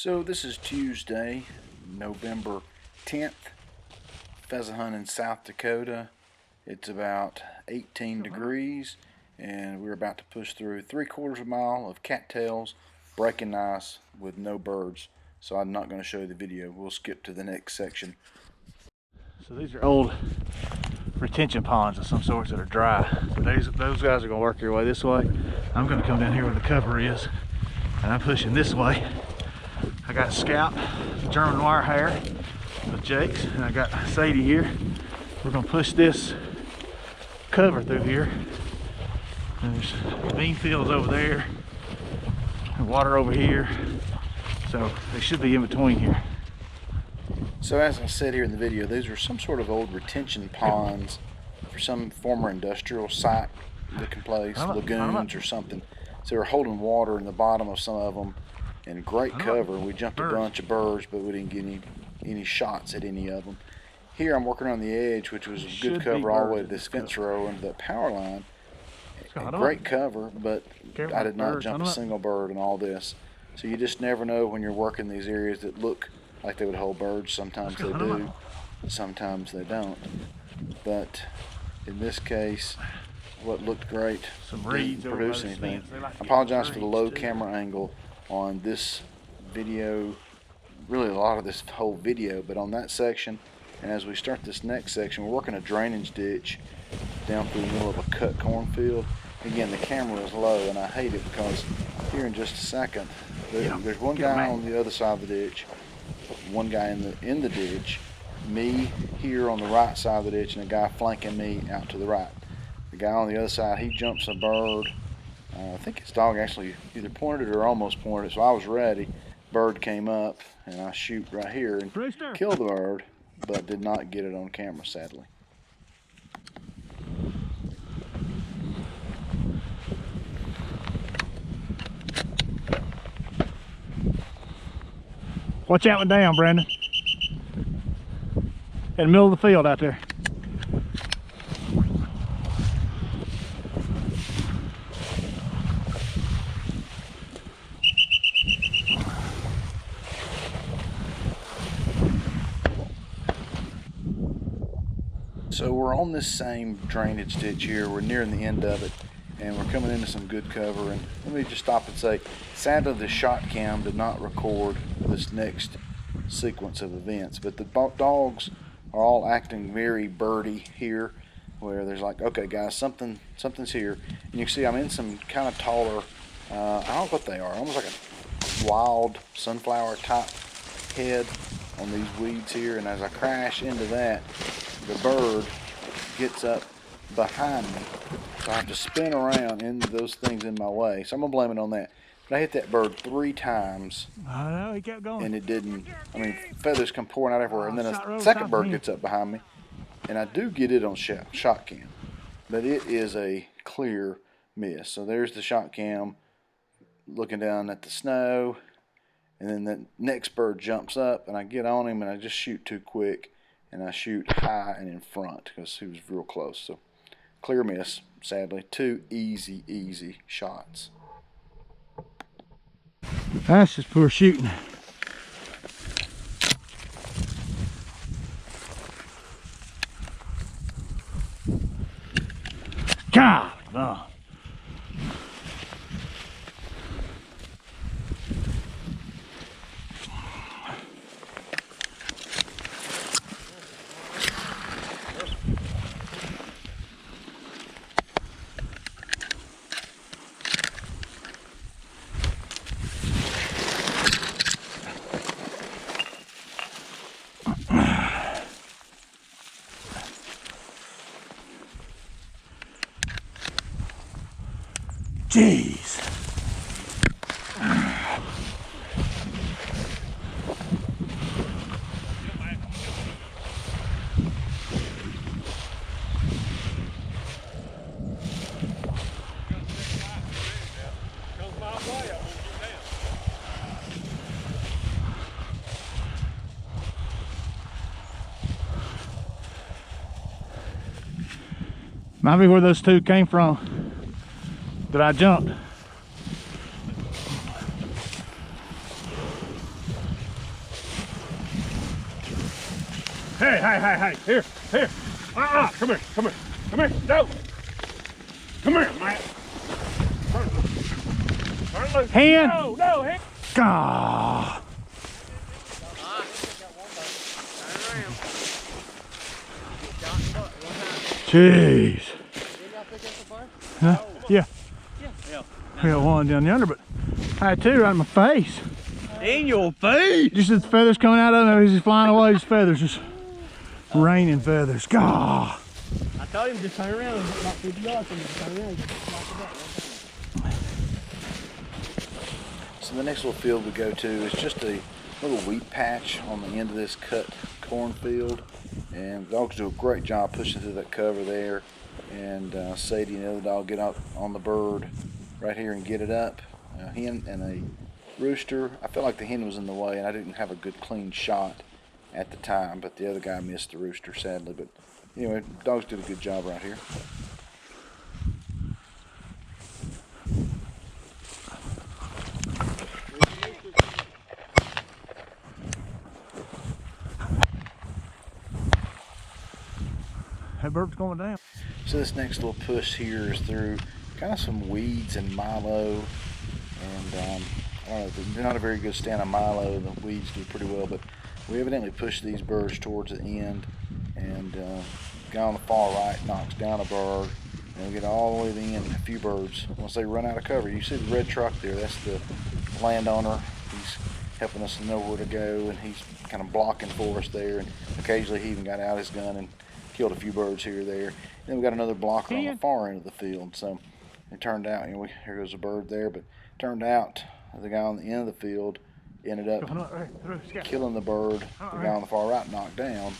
So this is Tuesday, November 10th, pheasant hunt in South Dakota. It's about 18 degrees and we're about to push through 3/4 mile of cattails, breaking ice with no birds. So I'm not going to show you the video. We'll skip to the next section. So these are old retention ponds of some sorts that are dry. So those guys are going to work their way this way. I'm going to come down here where the cover is, and I'm pushing this way. I got Scout, German wire hair with Jake's, and I got Sadie here. We're going to push this cover through here. And there's bean fields over there and water over here. So they should be in between here. So as I said here in the video, these are some sort of old retention ponds for some former industrial site looking place, lagoons or something. So they're holding water in the bottom of some of them, and great cover. We jumped a bunch of birds, but we didn't get any shots at any of them. Here I'm working on the edge, which was a good cover all the way to this fence row and the power line. Great cover, but I did not jump a single bird in all this. So you just never know when you're working these areas that look like they would hold birds. Sometimes they do, sometimes they don't. But in this case, what looked great didn't produce anything. I apologize for the low camera angle on this video, really a lot of this whole video, but on that section, and as we start this next section, we're working a drainage ditch down through the middle of a cut cornfield. Again, the camera is low, and I hate it because here in just a second, there's one guy on the other side of the ditch, one guy in the ditch, me here on the right side of the ditch, and a guy flanking me out to the right. The guy on the other side, he jumps a bird. I think his dog actually either pointed it or almost pointed it, so I was ready. Bird came up, and I shoot right here and kill the bird, but did not get it on camera, sadly. Watch out and down, Brandon. In the middle of the field out there. So we're on this same drainage ditch here. We're nearing the end of it, and we're coming into some good cover. And let me just stop and say, sadly the ShotKam did not record this next sequence of events, but the dogs are all acting very birdy here, where there's like, okay guys, something's here. And you can see I'm in some kind of taller, I don't know what they are, almost like a wild sunflower type head on these weeds here. And as I crash into that, the bird gets up behind me, so I have to spin around into those things in my way. So I'm gonna blame it on that. But I hit that bird 3 times. I know, he kept going. And it didn't, I mean, feathers come pouring out everywhere. And then a second bird gets up behind me, and I do get it on ShotKam, but it is a clear miss. So there's the ShotKam looking down at the snow, and then the next bird jumps up, and I get on him, and I just shoot too quick. And I shoot high and in front because he was real close. So clear miss, sadly. 2 easy shots. That's just poor shooting. God, no. Jeez. Might be where those 2 came from that I jumped. Hey, here. Come here. No. Come here, Matt. Turn loose. Hand. No, hand. Gah. Jeez. Huh? Yeah. We got one down yonder, but I had two right in my face. In your face? Just as the feathers coming out of him, he's just flying away. His feathers, just raining feathers. Gah. I told him to turn around and get about 50 yards from him. Turn around and just knock it back. So the next little field we go to is just a little wheat patch on the end of this cut cornfield, and the dogs do a great job pushing through that cover there. And Sadie and the other dog get up on the bird right here and get it up. A hen and a rooster. I felt like the hen was in the way, and I didn't have a good clean shot at the time, but the other guy missed the rooster sadly. But anyway, dogs did a good job right here. That bird's going down. So this next little push here is through kind of some weeds and milo, and I don't know, they're not a very good stand on milo. The weeds do pretty well, but we evidently pushed these birds towards the end, and guy on the far right knocks down a bird, and we get all the way to the end. A few birds, once they run out of cover, you see the red truck there, that's the landowner. He's helping us know where to go, and he's kind of blocking for us there, and occasionally he even got out his gun and killed a few birds here or there. Then we got another blocker on the far end of the field. So it turned out, you know, here goes a bird there, but it turned out the guy on the end of the field ended up killing the bird the guy on the far right knocked down.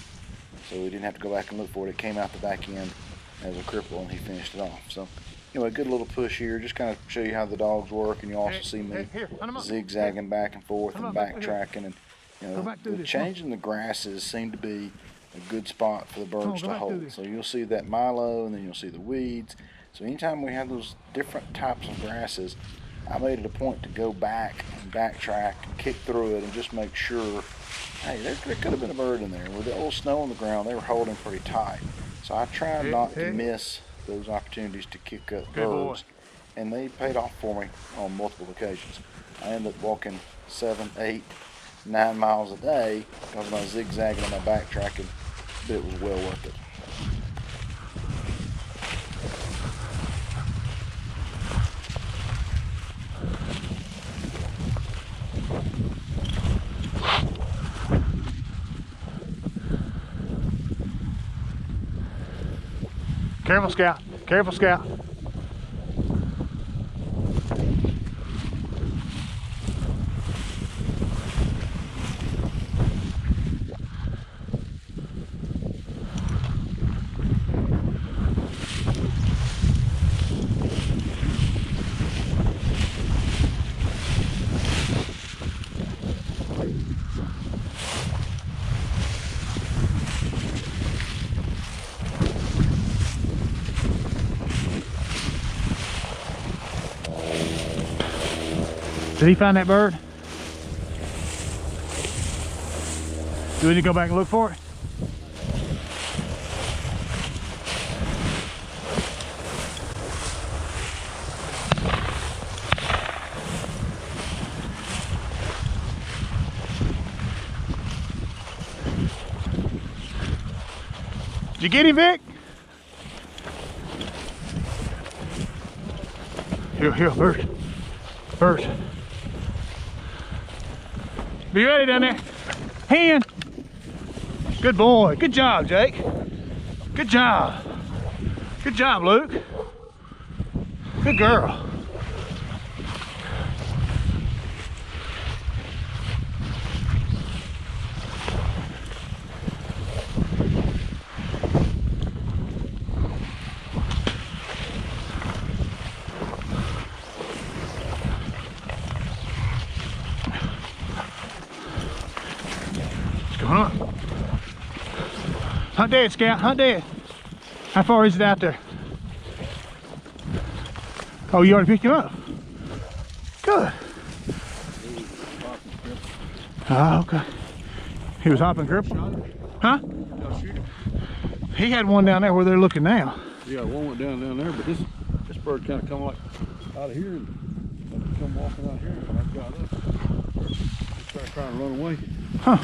So we didn't have to go back and look for it. It came out the back end as a cripple, and he finished it off. So anyway, good little push here. Just kind of show you how the dogs work, and you also see me zigzagging back and forth and backtracking, and you know, the changing the grasses seemed to be a good spot for the birds to hold. So you'll see that milo, and then you'll see the weeds. So anytime we have those different types of grasses, I made it a point to go back and backtrack and kick through it and just make sure, hey, there could have been a bird in there. With the old snow on the ground, they were holding pretty tight. So I tried not to miss those opportunities to kick up birds, and they paid off for me on multiple occasions. I ended up walking 7, 8, 9 miles a day because of my zigzagging and my backtracking, but it was well worth it. Careful, Scout. Careful, Scout. Did he find that bird? Do we need to go back and look for it? Did you get him, Vic? Here, bird. Bird. Be ready down there. Hand. Good boy. Good job, Jake. Good job. Good job, Luke. Good girl. Huh? Hunt dead, Scout. Hunt dead. How far is it out there? Oh, you already picked him up? Good. Oh, okay. He was hopping cripple? Huh? Y'all shoot him? He had one down there where they're looking now. Yeah, one went down there, but this bird kind of come like out of here and come walking out here, and I got up. He started trying to run away. Huh.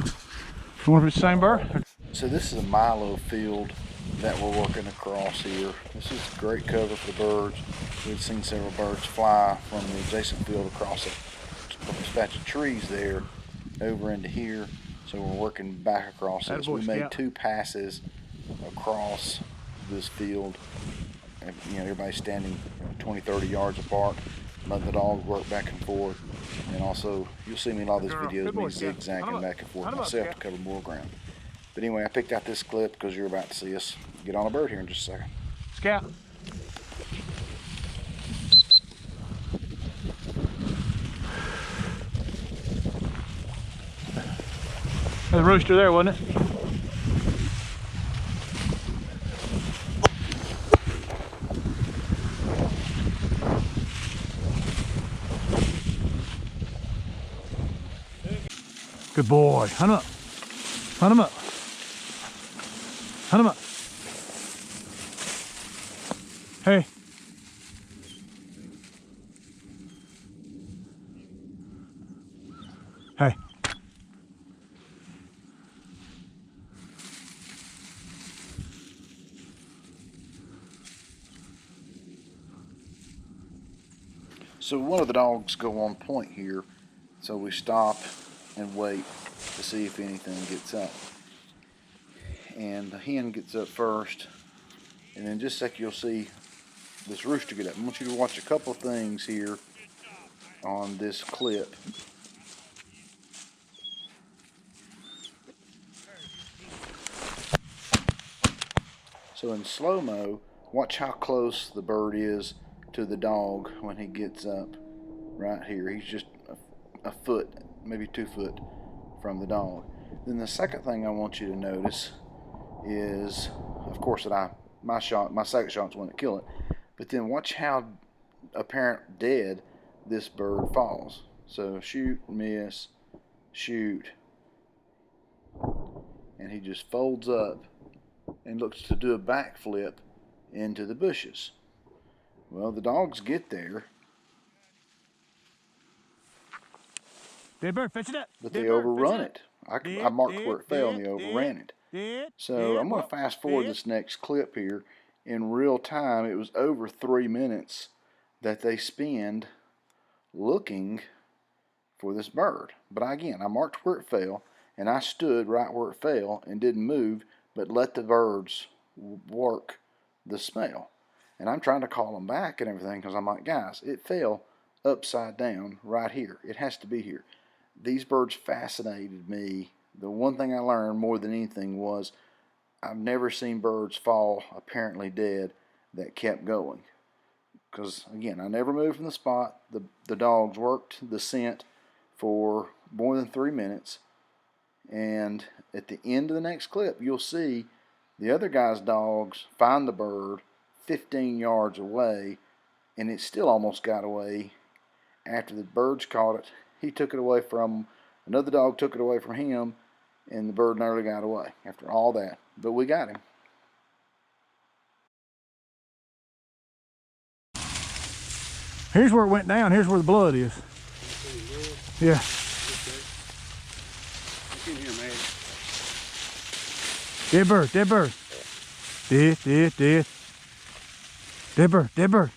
I wonder if it's the same bird. So this is a milo field that we're working across here. This is great cover for the birds. We've seen several birds fly from the adjacent field across a patch of trees there over into here. So we're working back across this. We made 2 passes across this field. And, you know, everybody's standing 20, 30 yards apart. Let the dogs work back and forth. And also, you'll see me in a lot of these videos, me zigzagging back and forth myself to cover more ground. But anyway, I picked out this clip because you're about to see us get on a bird here in just a second. Scout. There's a rooster there, wasn't it? Good boy. Hunt him up. Hunt him up. Hunt him up. Hey. Hey. So one of the dogs go on point here, so we stop and wait to see if anything gets up. And the hen gets up first, and then just like you'll see this rooster get up. I want you to watch a couple things here on this clip. So in slow-mo, watch how close the bird is to the dog when he gets up right here. He's just a foot, maybe 2 foot from the dog. Then the second thing I want you to notice is, of course, that my second shot's the one that killed it. But then watch how apparent dead this bird falls. So shoot, miss, shoot, and he just folds up and looks to do a backflip into the bushes. Well, the dogs get there, Dead bird, fetch it up. but they overrun it. I marked where it fell and they overran it. So I'm going to fast forward this next clip here. In real time, it was over 3 minutes that they spend looking for this bird. But again, I marked where it fell, and I stood right where it fell and didn't move, but let the birds work the smell. And I'm trying to call them back and everything because I'm like, guys, it fell upside down right here. It has to be here. These birds fascinated me. The one thing I learned more than anything was I've never seen birds fall apparently dead that kept going. Because, again, I never moved from the spot. The dogs worked the scent for more than 3 minutes. And at the end of the next clip, you'll see the other guy's dogs find the bird 15 yards away, and it still almost got away. After the birds caught it, he took it away from another dog, took it away from him, and the bird nearly got away after all that. But we got him. Here's where it went down. Here's where the blood is. Yeah. Look in here, man. Dead bird, dead bird. Dead, dead, dead. Dead bird, dead bird.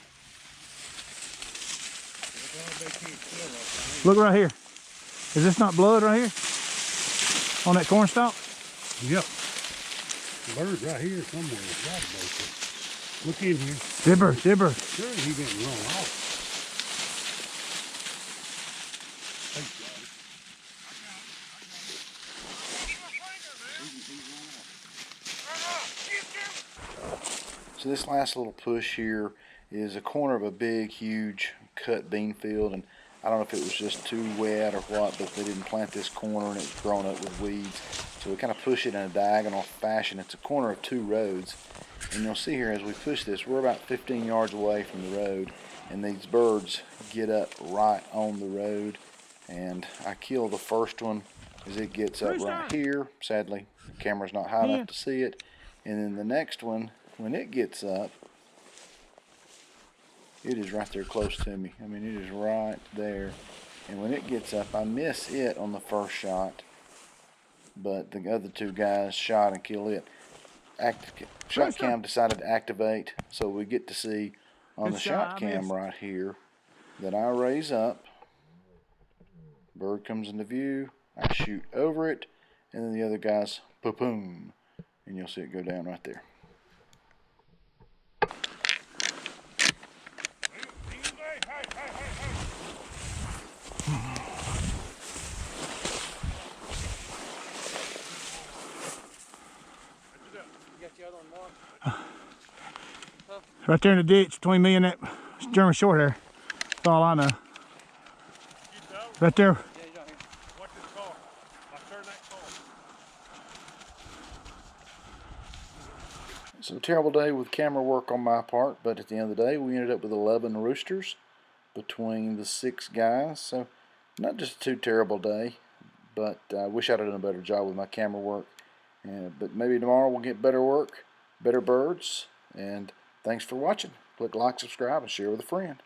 Look right here. Is this not blood right here? On that corn stalk? Yep. Bird right here somewhere. Look in here. Dead bird, dead bird. Sure, he didn't run off. So this last little push here is a corner of a big, huge cut bean field, and I don't know if it was just too wet or what, but they didn't plant this corner and it was grown up with weeds. So we kind of push it in a diagonal fashion. It's a corner of 2 roads, and you'll see here as we push this, we're about 15 yards away from the road, and these birds get up right on the road. And I killed the first one as it gets up right here. Sadly, the camera's not high enough to see it. And then the next one, when it gets up, it is right there close to me. I mean, it is right there. And when it gets up, I miss it on the first shot, but the other two guys shot and killed it. ShotKam decided to activate, so we get to see on the ShotKam right here that I raise up. Bird comes into view. I shoot over it, and then the other guys, boom, and you'll see it go down right there. Right there in the ditch between me and that German short hair. That's all I know. Right there. Watch this car. I'll turn that car. It's a terrible day with camera work on my part, but at the end of the day, we ended up with 11 roosters between the 6 guys. So, not just a too terrible day, but I wish I'd have done a better job with my camera work. But maybe tomorrow we'll get better work, better birds, and thanks for watching. Click like, subscribe, and share with a friend.